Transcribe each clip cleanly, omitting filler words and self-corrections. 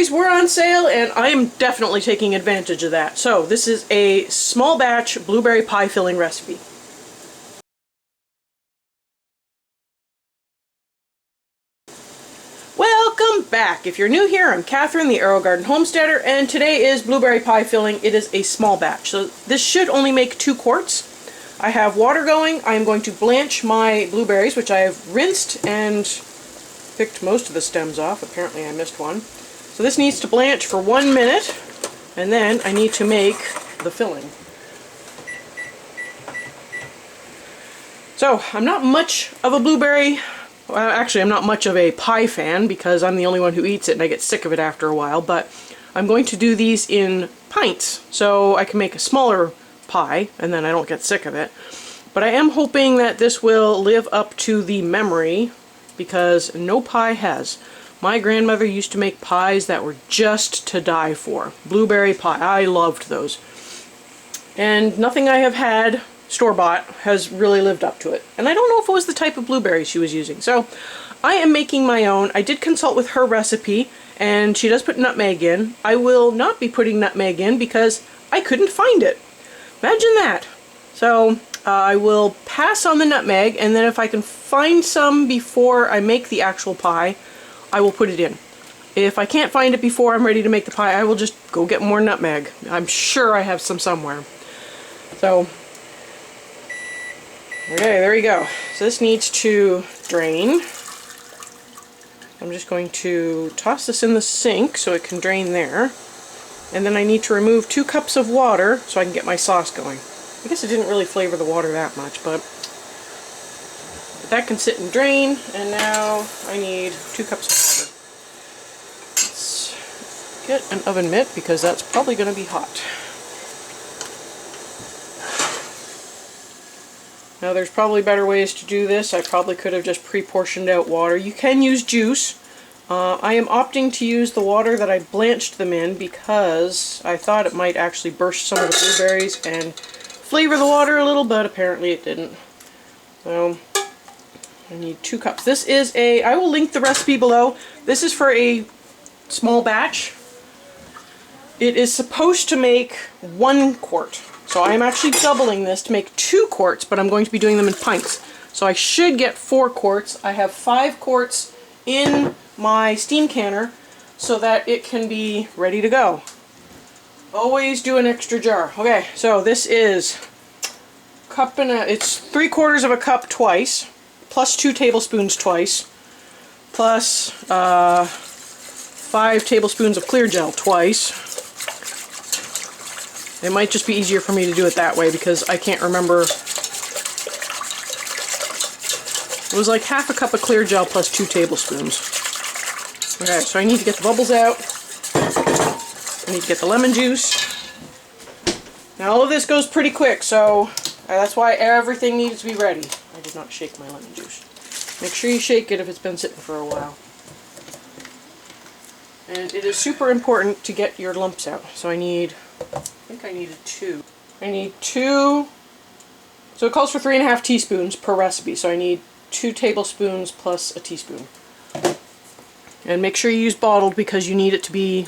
blueberries were on sale, and I am definitely taking advantage of that. So this is a small batch blueberry pie filling recipe. Welcome back. If you're new here, I'm Kathryn, the Aerogarden Homesteader, and today is blueberry pie filling. It is a small batch, so this should only make 2 quarts. I have water going. I am going to blanch my blueberries, which I have rinsed and picked most of the stems off. Apparently I missed one. So this needs to blanch for 1 minute, and then I need to make the filling. So I'm not much of a blueberry, well, actually I'm not much of a pie fan because I'm the only one who eats it and I get sick of it after a while, but I'm going to do these in pints so I can make a smaller pie and then I don't get sick of it. But I am hoping that this will live up to the memory, because no pie has. My grandmother used to make pies that were just to die for. Blueberry pie. I loved those. And nothing I have had store-bought has really lived up to it. And I don't know if it was the type of blueberry she was using. So I am making my own. I did consult with her recipe, and she does put nutmeg in. I will not be putting nutmeg in because I couldn't find it. Imagine that. So I will pass on the nutmeg, and then if I can find some before I make the actual pie, I will put it in. If I can't find it before I'm ready to make the pie, I will just go get more nutmeg. I'm sure I have some somewhere. So, okay, there you go. So this needs to drain. I'm just going to toss this in the sink so it can drain there. And then I need to remove 2 cups of water so I can get my sauce going. I guess it didn't really flavor the water that much, but that can sit and drain, and now I need 2 cups of water. Let's get an oven mitt because that's probably going to be hot. Now there's probably better ways to do this. I probably could have just pre-portioned out water. You can use juice. I am opting to use the water that I blanched them in because I thought it might actually burst some of the blueberries and flavor the water a little, but apparently it didn't. So I need 2 cups. This is I will link the recipe below. This is for a small batch. It is supposed to make 1 quart. So I'm actually doubling this to make 2 quarts, but I'm going to be doing them in pints. So I should get 4 quarts. I have 5 quarts in my steam canner so that it can be ready to go. Always do an extra jar. Okay, so this is it's 3/4 of a cup twice, plus 2 tablespoons twice, plus 5 tablespoons of clear gel twice. It might just be easier for me to do it that way because I can't remember. It was like half a cup of clear gel plus 2 tablespoons. Okay, so I need to get the bubbles out. I need to get the lemon juice. Now all of this goes pretty quick, so that's why everything needs to be ready. I did not shake my lemon juice. Make sure you shake it if it's been sitting for a while. And it is super important to get your lumps out. So I think I needed 2. I need 2, so it calls for 3.5 teaspoons per recipe, so I need 2 tablespoons plus a teaspoon. And make sure you use bottled because you need it to be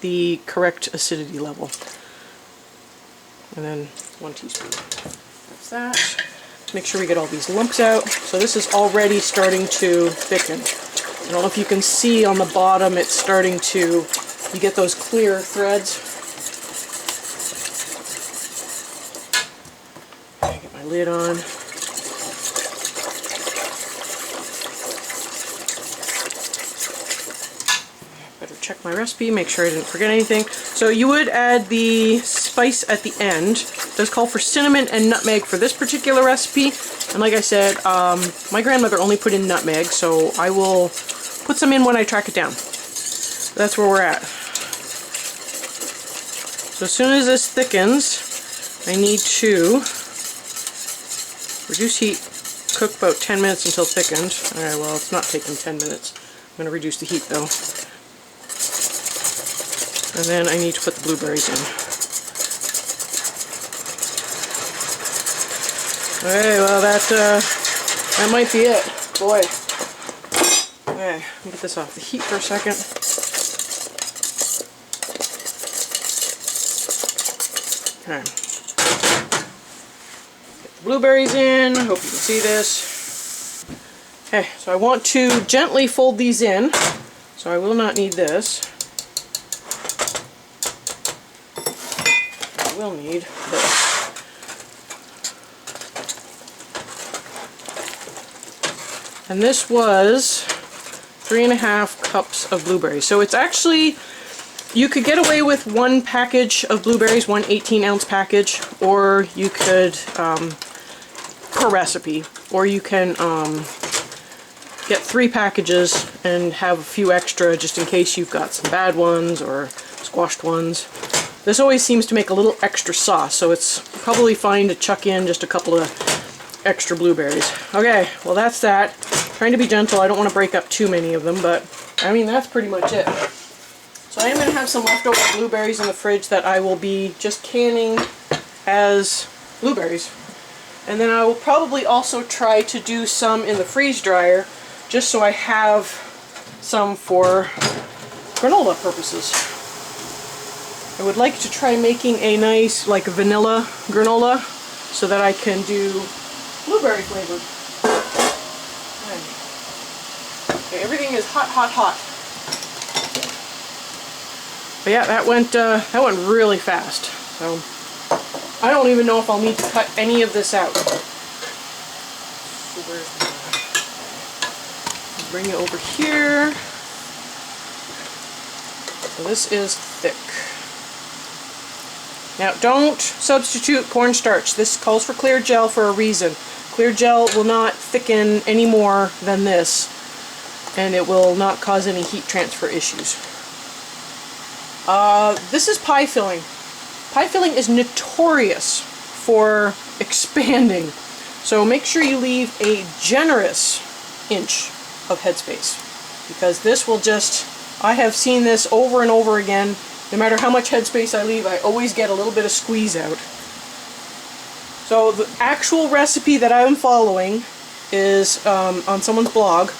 the correct acidity level. And then 1 teaspoon. That's that. Make sure we get all these lumps out. So this is already starting to thicken. I don't know if you can see on the bottom, it's starting to, you get those clear threads. Okay, get my lid on. Check my recipe, make sure I didn't forget anything. So you would add the spice at the end. It does call for cinnamon and nutmeg for this particular recipe. And like I said, my grandmother only put in nutmeg, so I will put some in when I track it down. That's where we're at. So as soon as this thickens, I need to reduce heat, cook about 10 minutes until thickened. Alright, well it's not taking 10 minutes. I'm going to reduce the heat though. And then I need to put the blueberries in. Okay, well that might be it. Boy. Okay, let me get this off the heat for a second. Okay. Get the blueberries in. I hope you can see this. Okay, so I want to gently fold these in, so I will not need this. I will need this. And this was 3.5 cups of blueberries. So it's actually, you could get away with one package of blueberries, one 18-ounce package, or you could, per recipe, or you can get 3 packages and have a few extra just in case you've got some bad ones or squashed ones. This always seems to make a little extra sauce, so it's probably fine to chuck in just a couple of extra blueberries. Okay, well that's that. Trying to be gentle, I don't want to break up too many of them, but I mean that's pretty much it. So I am going to have some leftover blueberries in the fridge that I will be just canning as blueberries. And then I will probably also try to do some in the freeze dryer, just so I have some for granola purposes. I would like to try making a nice like vanilla granola so that I can do blueberry flavored. Okay, everything is hot, hot, hot. But yeah, that went really fast. So I don't even know if I'll need to cut any of this out. So bring it over here. So this is thick. Now don't substitute cornstarch. This calls for clear gel for a reason. Clear gel will not thicken any more than this, and it will not cause any heat transfer issues. This is pie filling. Pie filling is notorious for expanding, so make sure you leave a generous inch of headspace, because this will just, I have seen this over and over again. No matter how much headspace I leave, I always get a little bit of squeeze out. So the actual recipe that I'm following is on someone's blog,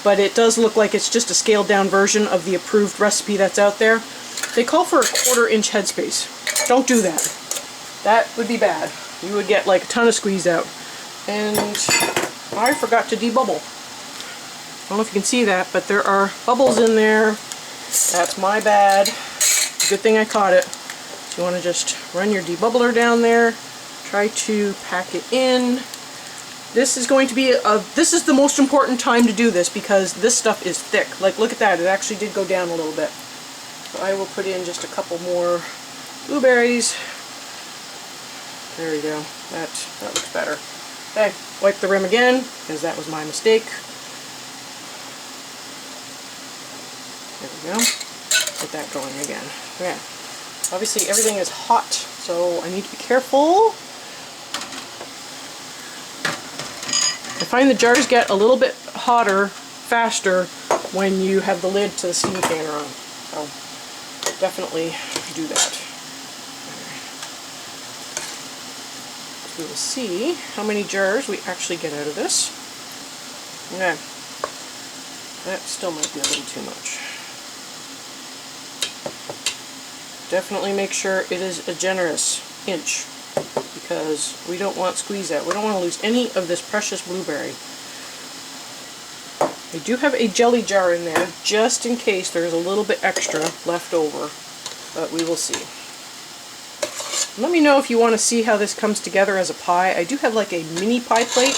but it does look like it's just a scaled down version of the approved recipe that's out there. They call for a 1/4 inch headspace. Don't do that. That would be bad. You would get like a ton of squeeze out. And I forgot to debubble. I don't know if you can see that, but there are bubbles in there. That's my bad. Good thing I caught it. So you want to just run your debubbler down there. Try to pack it in. This is going to be this is the most important time to do this because this stuff is thick. Like, look at that, it actually did go down a little bit. So I will put in just a couple more blueberries. There we go. That looks better. Okay, wipe the rim again, because that was my mistake. There we go. Get that going again. Okay. Obviously everything is hot, so I need to be careful. I find the jars get a little bit hotter faster when you have the lid to the steam canner on. So definitely do that. We will see how many jars we actually get out of this. Okay. That still might be a little too much. Definitely make sure it is a generous inch, because we don't want squeeze out. We don't want to lose any of this precious blueberry. I do have a jelly jar in there just in case there's a little bit extra left over, but we will see. Let me know if you want to see how this comes together as a pie. I do have like a mini pie plate,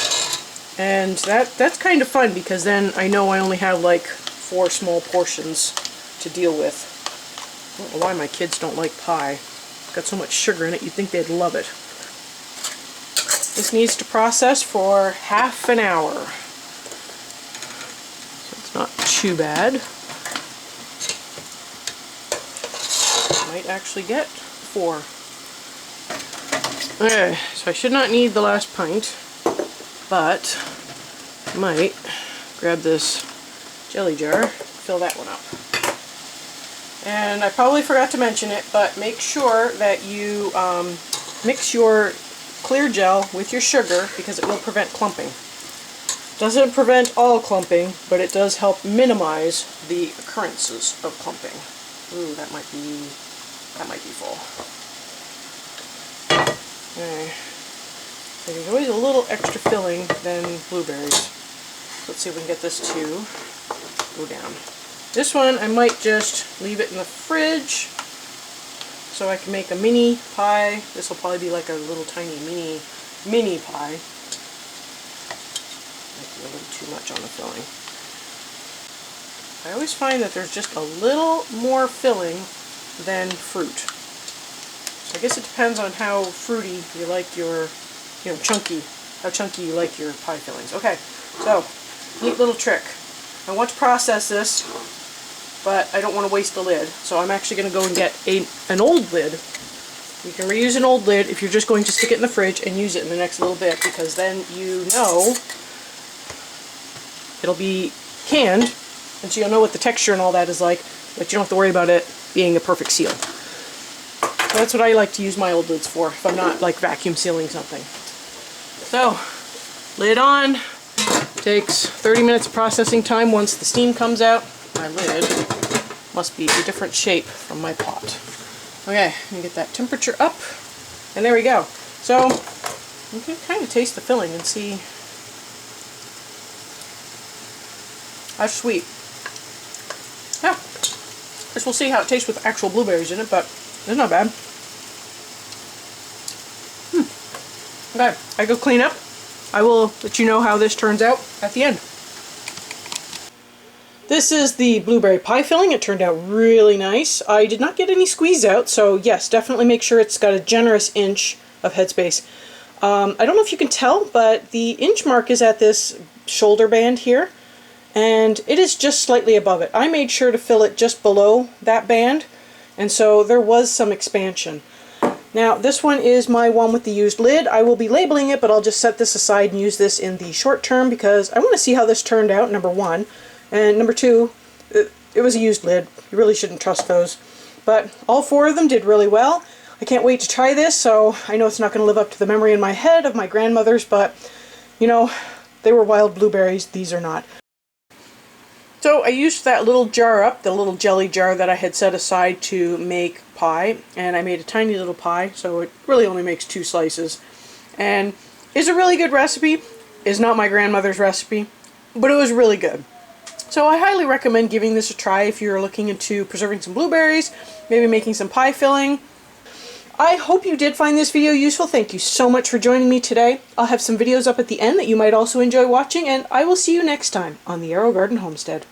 and that's kind of fun because then I know I only have like 4 small portions to deal with. I don't know why my kids don't like pie. It's got so much sugar in it, you'd think they'd love it. This needs to process for half an hour. So it's not too bad. Might actually get 4. Okay, so I should not need the last pint, but I might grab this jelly jar, fill that one up. And I probably forgot to mention it, but make sure that you mix your clear gel with your sugar because it will prevent clumping. Doesn't prevent all clumping, but it does help minimize the occurrences of clumping. Ooh, that might be full. Okay. So there's always a little extra filling than blueberries. Let's see if we can get this to go down. This one I might just leave it in the fridge so I can make a mini pie. This will probably be like a little tiny mini pie. Might be a little too much on the filling. I always find that there's just a little more filling than fruit. So I guess it depends on how fruity you like your, chunky, how chunky you like your pie fillings. Okay, so neat little trick. I want to process this, but I don't want to waste the lid, so I'm actually going to go and get an old lid. You can reuse an old lid if you're just going to stick it in the fridge and use it in the next little bit, because then you know it'll be canned, and so you'll know what the texture and all that is like, but you don't have to worry about it being a perfect seal. So that's what I like to use my old lids for, if I'm not like vacuum sealing something. So, lid on. Takes 30 minutes of processing time once the steam comes out. My lid must be a different shape from my pot. Okay, I'm going to get that temperature up, and there we go. So, you can kind of taste the filling and see how sweet. Yeah, I guess we'll see how it tastes with actual blueberries in it, but it's not bad. Okay, I go clean up. I will let you know how this turns out at the end. This is the blueberry pie filling. It turned out really nice. I did not get any squeeze out, so yes, definitely make sure it's got a generous inch of headspace. I don't know if you can tell, but the inch mark is at this shoulder band here, and it is just slightly above it. I made sure to fill it just below that band, and so there was some expansion. Now, this one is my one with the used lid. I will be labeling it, but I'll just set this aside and use this in the short term because I want to see how this turned out, number one. And number two, it was a used lid. You really shouldn't trust those. But all four of them did really well. I can't wait to try this, so I know it's not going to live up to the memory in my head of my grandmother's, but, they were wild blueberries. These are not. So I used that little jar up, the little jelly jar that I had set aside to make pie, and I made a tiny little pie, so it really only makes 2 slices. And it's a really good recipe. It's not my grandmother's recipe, but it was really good. So I highly recommend giving this a try if you're looking into preserving some blueberries, maybe making some pie filling. I hope you did find this video useful. Thank you so much for joining me today. I'll have some videos up at the end that you might also enjoy watching, and I will see you next time on the Aerogarden Homestead.